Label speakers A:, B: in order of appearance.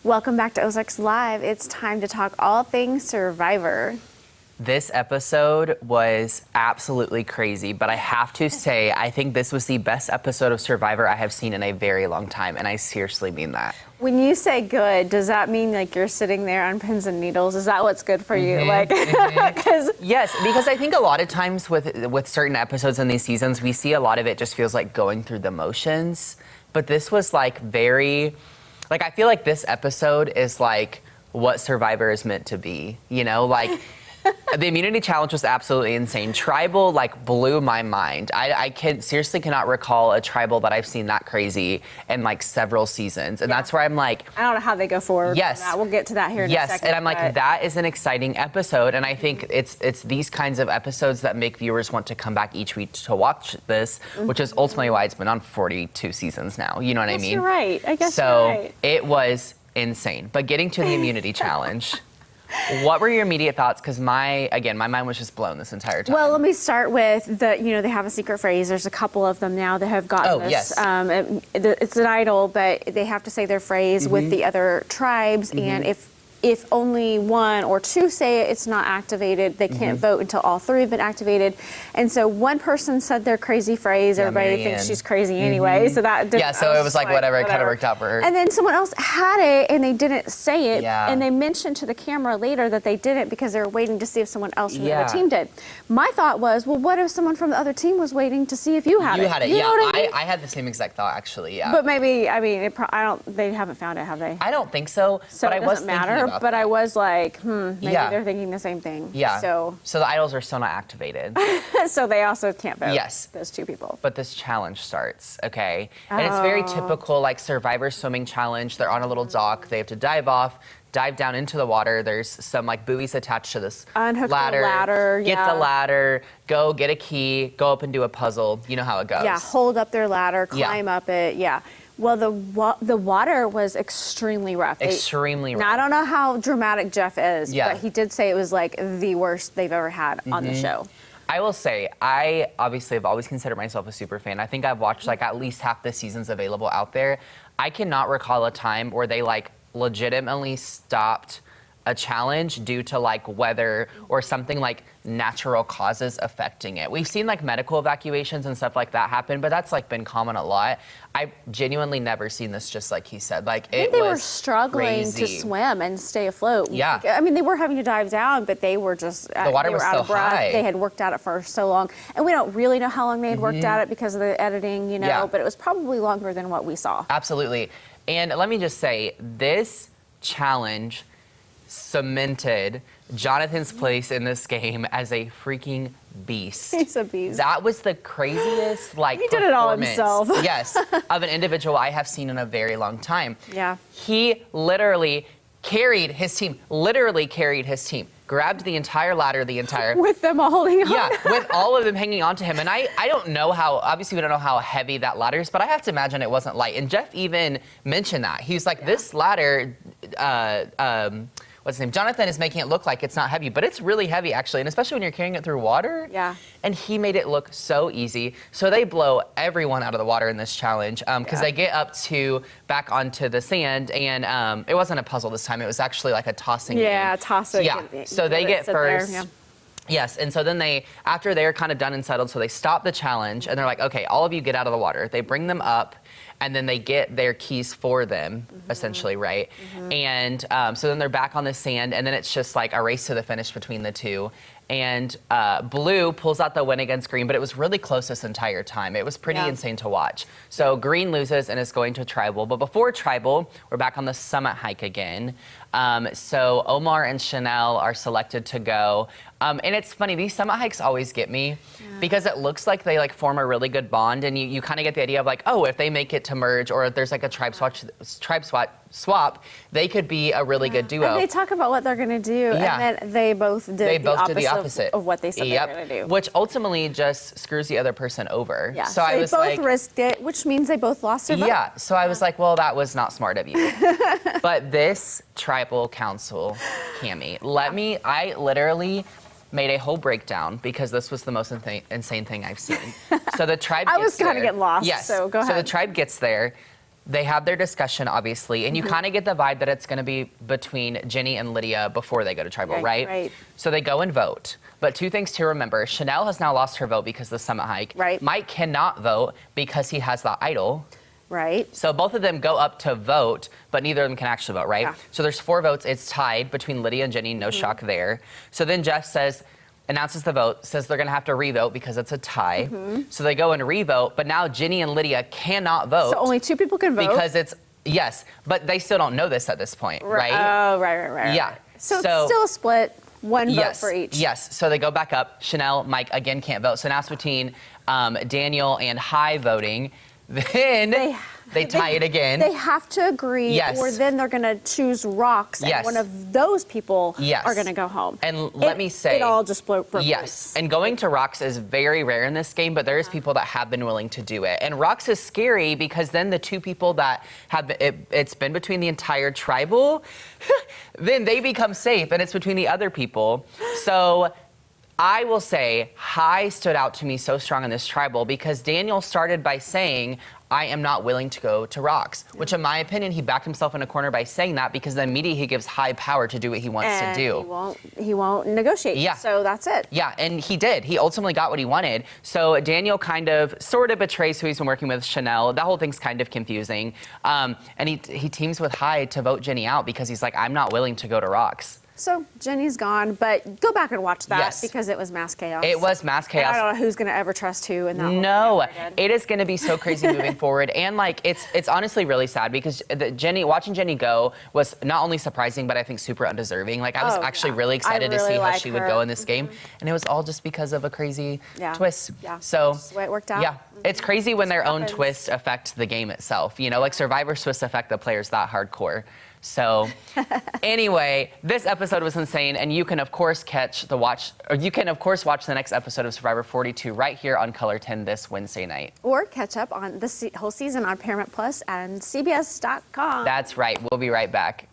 A: Welcome back to Ozarks Live. It's time to talk all things Survivor.
B: This episode was absolutely crazy, but I have to say, I think this was the best episode of Survivor I have seen in a very long time, and I seriously mean that.
A: When you say good, does that mean like you're sitting there on pins and needles? Is that what's good for you?
B: Yes, because I think a lot of times with certain episodes in these seasons, we see a lot of it just feels like going through the motions, but this was like very, like I feel like this episode is like what Survivor is meant to be, you know, like the immunity challenge was absolutely insane. Tribal like blew my mind. I seriously cannot recall a tribal that I've seen that crazy in like several seasons. And that's where I'm like,
A: I don't know how they go forward.
B: Yes.
A: That. We'll get to that here in a second.
B: Yes, and I'm like, that is an exciting episode. And I think it's these kinds of episodes that make viewers want to come back each week to watch this, which is ultimately why it's been on 42 seasons now. You know what I mean?
A: You're right. I guess
B: so
A: you're right.
B: It was insane. But getting to the immunity challenge. What were your immediate thoughts? Because my mind was just blown this entire time.
A: Well, let me start with they have a secret phrase. There's a couple of them now that have gotten this.
B: Yes.
A: It's an idol, but they have to say their phrase with the other tribes. And if only one or two say it, it's not activated. They can't vote until all three have been activated. And so one person said their crazy phrase. Everybody thinks she's crazy anyway. So that didn't,
B: so it was like whatever. It kind of worked out for her.
A: And then someone else had it and they didn't say it.
B: Yeah.
A: And they mentioned to the camera later that they didn't because they were waiting to see if someone else from the other team did. My thought was, well, what if someone from the other team was waiting to see if you had it?
B: You had it,
A: you know what I mean?
B: I had the same exact thought, actually, yeah.
A: But maybe, I mean, they haven't found it, have they?
B: I don't think so.
A: So
B: but
A: it
B: I was
A: doesn't matter. But I was like, maybe they're thinking the same thing.
B: Yeah.
A: So
B: the idols are still not activated.
A: so they also can't vote.
B: Yes.
A: Those two people.
B: But this challenge starts, okay? And it's very typical, like Survivor swimming challenge. They're on a little dock. They have to dive down into the water. There's some like buoys attached to this
A: Unhook
B: ladder.
A: the ladder.
B: Get the ladder. Go get a key. Go up and do a puzzle. You know how it goes.
A: Yeah. Hold up their ladder. Climb up it. Yeah. Well, the water was extremely rough.
B: Extremely rough.
A: Now, I don't know how dramatic Jeff is, but he did say it was like the worst they've ever had on the show.
B: I will say, I obviously have always considered myself a super fan. I think I've watched like at least half the seasons available out there. I cannot recall a time where they like legitimately stopped a challenge due to like weather or something like natural causes affecting it. We've seen like medical evacuations and stuff like that happen, but that's like been common a lot. I've genuinely never seen this, just like he said. Like
A: I think they were struggling to swim and stay afloat.
B: Yeah.
A: I mean, they were having to dive down, but they were just
B: the water was
A: out
B: so
A: of breath.
B: high.
A: They had worked at it for so long, and we don't really know how long they had worked at it because of the editing, you know. But it was probably longer than what we saw.
B: Absolutely. And let me just say, this challenge cemented Jonathan's place in this game as a freaking beast.
A: He's a beast.
B: That was the craziest like
A: he did it all himself.
B: Yes, of an individual I have seen in a very long time.
A: Yeah.
B: He literally carried his team, grabbed the entire ladder,
A: with them all holding on.
B: Yeah, with all of them hanging on to him. And I don't know how, obviously we don't know how heavy that ladder is, but I have to imagine it wasn't light. And Jeff even mentioned that. He's like, this ladder, what's his name? Jonathan is making it look like it's not heavy, but it's really heavy actually, and especially when you're carrying it through water.
A: Yeah.
B: And he made it look so easy. So they blow everyone out of the water in this challenge because they get up to back onto the sand, and it wasn't a puzzle this time. It was actually like a tossing game.
A: Yeah, tossing.
B: Yeah. So they get first. Yes, and so then after they're kind of done and settled, so they stop the challenge, and they're like, okay, all of you get out of the water. They bring them up, and then they get their keys for them, essentially, right? And so then they're back on the sand, and then it's just like a race to the finish between the two. And Blue pulls out the win against Green, but it was really close this entire time. It was pretty insane to watch. So Green loses and is going to Tribal. But before Tribal, we're back on the summit hike again. So Omar and Chanel are selected to go. And it's funny, these summit hikes always get me because it looks like they like form a really good bond, and you kind of get the idea of like, oh, if they make it to merge, or if there's like a tribe swap, they could be a really good duo.
A: And they talk about what they're going to do, and then they both did the opposite of what they said they were going to do.
B: Which ultimately just screws the other person over.
A: Yeah.
B: So I was
A: they
B: like,
A: both risked it, which means they both lost their vote.
B: Yeah. So I was like, well, that was not smart of you. But this tribal council, Cami, I literally made a whole breakdown because this was the most insane thing I've seen. So the tribe
A: I was kind of getting lost, so go ahead.
B: So the tribe gets there. they have their discussion, obviously, and you kind of get the vibe that it's going to be between Jenny and Lydia before they go to tribal, right?
A: Right.
B: So they go and vote. But two things to remember. Chanel has now lost her vote because of the summit hike.
A: Right.
B: Mike cannot vote because he has the idol.
A: Right.
B: So both of them go up to vote, but neither of them can actually vote, right?
A: Yeah.
B: So there's 4 votes. It's tied between Lydia and Jenny. No shock there. So then Jeff announces the vote, says they're going to have to revote because it's a tie. So they go and revote, but now Jenny and Lydia cannot vote.
A: So only 2 people can vote?
B: Because yes, but they still don't know this at this point, right?
A: Oh, right.
B: Yeah.
A: So it's still a split, 1 vote for each.
B: Yes, so they go back up. Chanel, Mike, again, can't vote. So now it's between Daniel and Hai voting. Then they tie it again.
A: They have to agree,
B: Yes.
A: or then they're going to choose rocks, and
B: Yes.
A: one of those people
B: Yes.
A: are going to go home.
B: And let me say,
A: it all just broke
B: yes,
A: loose.
B: and going to rocks is very rare in this game, but there is people that have been willing to do it. And rocks is scary because then the 2 people that have it's been between the entire tribal, then they become safe, and it's between the other people. So I will say, Hai stood out to me so strong in this tribal because Daniel started by saying, I am not willing to go to rocks, which in my opinion, he backed himself in a corner by saying that because then immediately he gives Hai power to do what he wants to do.
A: He won't negotiate.
B: Yeah.
A: So that's it.
B: Yeah, and he did. He ultimately got what he wanted. So Daniel sort of betrays who he's been working with, Chanel. That whole thing's kind of confusing. And he teams with Hai to vote Jenny out because he's like, I'm not willing to go to rocks.
A: So Jenny's gone, but go back and watch that
B: Yes.
A: because it was mass chaos.
B: It was mass
A: And
B: chaos.
A: I don't know who's going to ever trust who in that whole
B: No,
A: thing ever again.
B: it is going to be so crazy moving forward, and like it's honestly really sad because watching Jenny go was not only surprising, but I think super undeserving. Like I was actually really excited to see how
A: like
B: she would
A: her.
B: go in this game, and it was all just because of a crazy twist.
A: Yeah.
B: So
A: Just the way it worked out.
B: Yeah, it's crazy when their own
A: happens.
B: twists affect the game itself. You know, like Survivor twists affect the players that hardcore. So anyway, this episode was insane, and you can of course watch the next episode of Survivor 42 right here on Color 10 this Wednesday night.
A: Or catch up on the whole season on Paramount Plus and CBS.com.
B: That's right. We'll be right back.